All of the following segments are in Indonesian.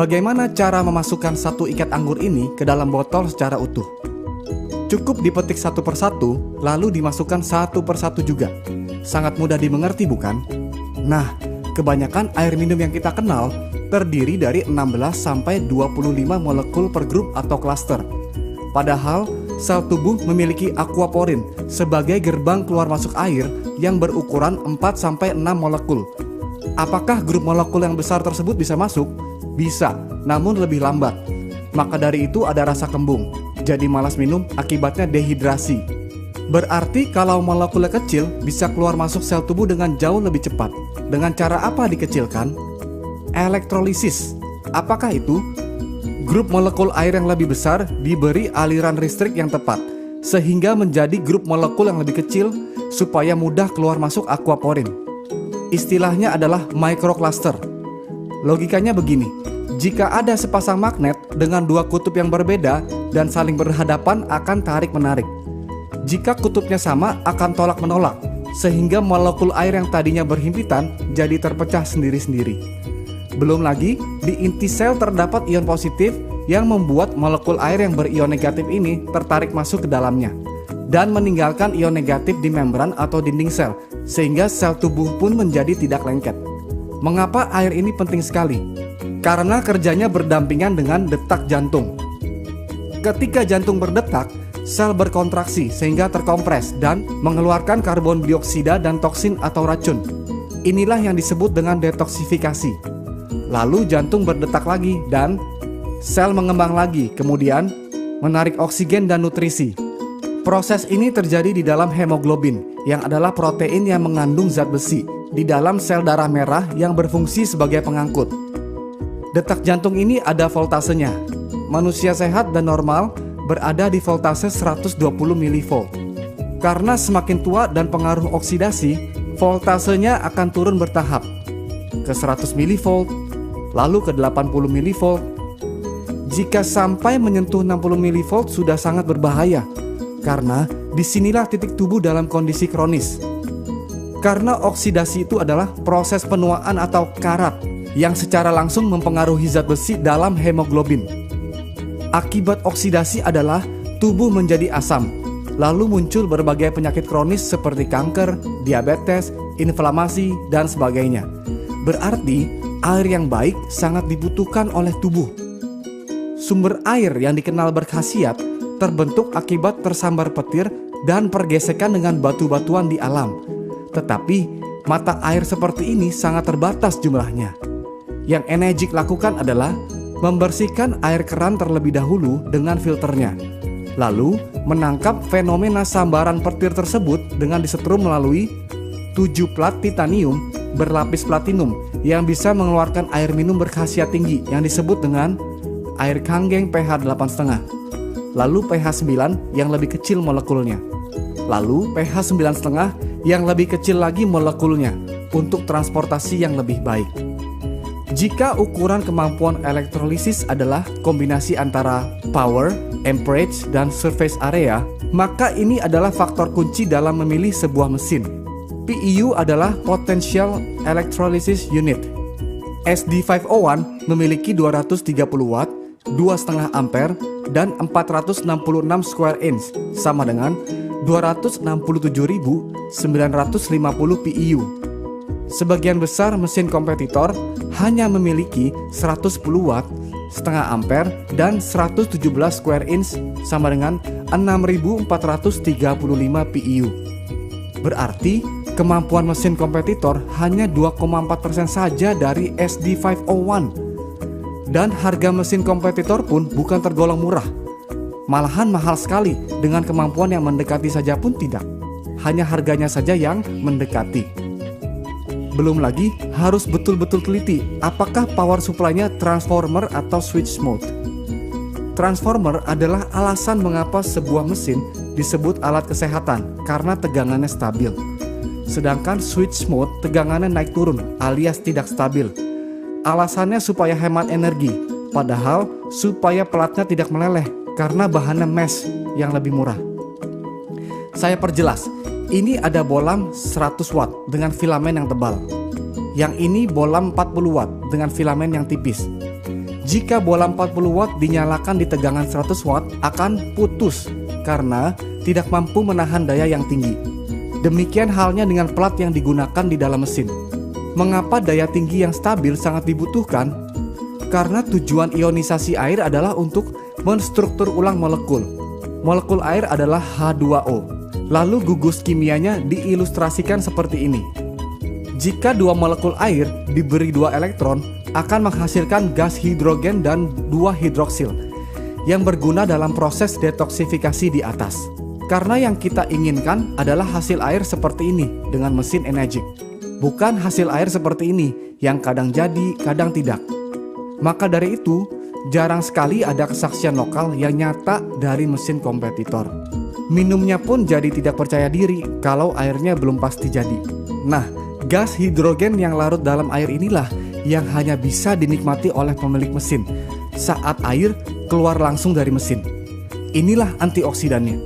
Bagaimana cara memasukkan satu ikat anggur ini ke dalam botol secara utuh? Cukup dipetik satu persatu, lalu dimasukkan satu persatu juga. Sangat mudah dimengerti bukan? Nah, kebanyakan air minum yang kita kenal terdiri dari 16-25 molekul per grup atau klaster. Padahal, sel tubuh memiliki aquaporin sebagai gerbang keluar masuk air yang berukuran 4-6 molekul. Apakah grup molekul yang besar tersebut bisa masuk? Bisa, namun lebih lambat. Maka dari itu ada rasa kembung, jadi malas minum, akibatnya dehidrasi. Berarti kalau molekulnya kecil bisa keluar masuk sel tubuh dengan jauh lebih cepat. Dengan cara apa dikecilkan? Elektrolisis. Apakah itu? Grup molekul air yang lebih besar diberi aliran listrik yang tepat, sehingga menjadi grup molekul yang lebih kecil supaya mudah keluar masuk aquaporin. Istilahnya adalah microcluster. Logikanya begini, jika ada sepasang magnet dengan dua kutub yang berbeda dan saling berhadapan akan tarik-menarik. Jika kutubnya sama akan tolak-menolak, sehingga molekul air yang tadinya berhimpitan jadi terpecah sendiri-sendiri. Belum lagi, di inti sel terdapat ion positif yang membuat molekul air yang berion negatif ini tertarik masuk ke dalamnya dan meninggalkan ion negatif di membran atau dinding sel, sehingga sel tubuh pun menjadi tidak lengket. Mengapa air ini penting sekali? Karena kerjanya berdampingan dengan detak jantung. Ketika jantung berdetak, sel berkontraksi sehingga terkompres dan mengeluarkan karbon dioksida dan toksin atau racun. Inilah yang disebut dengan detoksifikasi. Lalu jantung berdetak lagi dan sel mengembang lagi, kemudian menarik oksigen dan nutrisi. Proses ini terjadi di dalam hemoglobin, yang adalah protein yang mengandung zat besi di dalam sel darah merah yang berfungsi sebagai pengangkut. Detak jantung ini ada voltasenya. Manusia sehat dan normal berada di voltase 120 mV. Karena semakin tua dan pengaruh oksidasi, voltasenya akan turun bertahap ke 100 mV, lalu ke 80 mV. Jika sampai menyentuh 60 mV sudah sangat berbahaya, karena disinilah titik tubuh dalam kondisi kronis. Karena oksidasi itu adalah proses penuaan atau karat yang secara langsung mempengaruhi zat besi dalam hemoglobin. Akibat oksidasi adalah tubuh menjadi asam, lalu muncul berbagai penyakit kronis seperti kanker, diabetes, inflamasi, dan sebagainya. Berarti air yang baik sangat dibutuhkan oleh tubuh. Sumber air yang dikenal berkhasiat terbentuk akibat tersambar petir dan pergesekan dengan batu-batuan di alam. Tetapi mata air seperti ini sangat terbatas jumlahnya. Yang Enegic lakukan adalah membersihkan air keran terlebih dahulu dengan filternya, lalu menangkap fenomena sambaran petir tersebut dengan disetrum melalui 7 plat titanium berlapis platinum yang bisa mengeluarkan air minum berkhasiat tinggi yang disebut dengan air kanggeng pH 8,5, lalu pH 9 yang lebih kecil molekulnya, lalu pH 9,5 yang lebih kecil lagi molekulnya untuk transportasi yang lebih baik. Jika ukuran kemampuan elektrolisis adalah kombinasi antara power, amperage, dan surface area, maka ini adalah faktor kunci dalam memilih sebuah mesin. PEU adalah Potential Electrolysis Unit. SD501 memiliki 230 watt, 2,5 ampere, dan 466 square inch, sama dengan 267.950 PEU. Sebagian besar mesin kompetitor hanya memiliki 110 watt, setengah ampere, dan 117 square inch, sama dengan 6.435 PEU. Berarti kemampuan mesin kompetitor hanya 2,4% saja dari SD501. Dan harga mesin kompetitor pun bukan tergolong murah. Malahan mahal sekali, dengan kemampuan yang mendekati saja pun tidak. Hanya harganya saja yang mendekati. Belum lagi harus betul-betul teliti apakah power supply-nya transformer atau switch mode. Transformer adalah alasan mengapa sebuah mesin disebut alat kesehatan karena tegangannya stabil. Sedangkan switch mode tegangannya naik turun alias tidak stabil. Alasannya supaya hemat energi, padahal supaya pelatnya tidak meleleh karena bahannya mesh yang lebih murah. Saya perjelas, ini ada bolam 100 watt dengan filamen yang tebal. Yang ini bolam 40 watt dengan filamen yang tipis. Jika bola 40 watt dinyalakan di tegangan 100 watt akan putus karena tidak mampu menahan daya yang tinggi. Demikian halnya dengan plat yang digunakan di dalam mesin. Mengapa daya tinggi yang stabil sangat dibutuhkan? Karena tujuan ionisasi air adalah untuk menstruktur ulang molekul. Molekul air adalah H2O. Lalu gugus kimianya diilustrasikan seperti ini. Jika dua molekul air diberi 2 elektron, akan menghasilkan gas hidrogen dan 2 hidroksil yang berguna dalam proses detoksifikasi di atas. Karena yang kita inginkan adalah hasil air seperti ini dengan mesin Enegic, bukan hasil air seperti ini yang kadang jadi, kadang tidak. Maka dari itu, jarang sekali ada kesaksian lokal yang nyata dari mesin kompetitor. Minumnya pun jadi tidak percaya diri kalau airnya belum pasti jadi. Nah, gas hidrogen yang larut dalam air inilah yang hanya bisa dinikmati oleh pemilik mesin saat air keluar langsung dari mesin. Inilah antioksidannya.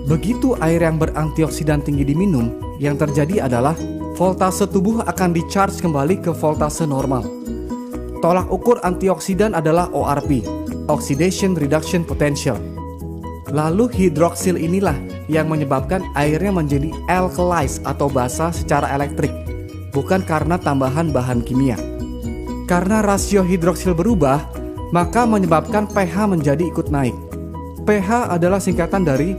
Begitu air yang berantioksidan tinggi diminum, yang terjadi adalah voltase tubuh akan di-charge kembali ke voltase normal. Tolak ukur antioksidan adalah ORP, Oxidation Reduction Potential. Lalu hidroksil inilah yang menyebabkan airnya menjadi alkalized atau basa secara elektrik, bukan karena tambahan bahan kimia. Karena rasio hidroksil berubah, maka menyebabkan pH menjadi ikut naik. pH adalah singkatan dari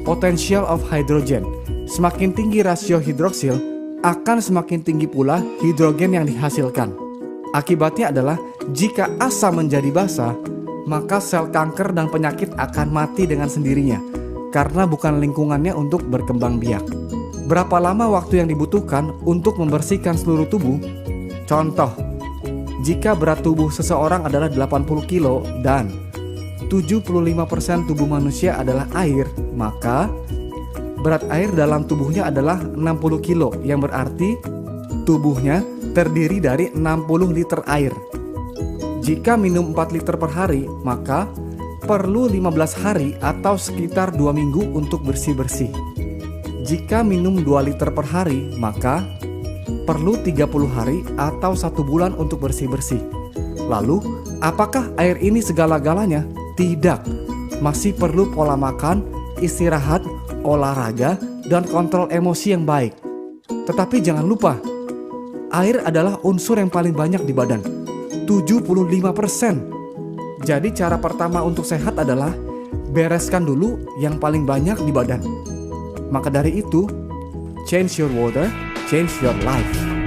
potential of hydrogen. Semakin tinggi rasio hidroksil, akan semakin tinggi pula hidrogen yang dihasilkan. Akibatnya adalah jika asam menjadi basa, maka sel kanker dan penyakit akan mati dengan sendirinya karena bukan lingkungannya untuk berkembang biak. Berapa lama waktu yang dibutuhkan untuk membersihkan seluruh tubuh? Contoh, jika berat tubuh seseorang adalah 80 kilo dan 75% tubuh manusia adalah air, maka berat air dalam tubuhnya adalah 60 kilo, yang berarti tubuhnya terdiri dari 60 liter air. Jika minum 4 liter per hari, maka perlu 15 hari atau sekitar 2 minggu untuk bersih-bersih. Jika minum 2 liter per hari, maka perlu 30 hari atau 1 bulan untuk bersih-bersih. Lalu, apakah air ini segala-galanya? Tidak. Masih perlu pola makan, istirahat, olahraga, dan kontrol emosi yang baik. Tetapi jangan lupa, air adalah unsur yang paling banyak di badan, 75%. Jadi cara pertama untuk sehat adalah bereskan dulu yang paling banyak di badan. Maka dari itu, change your water, change your life.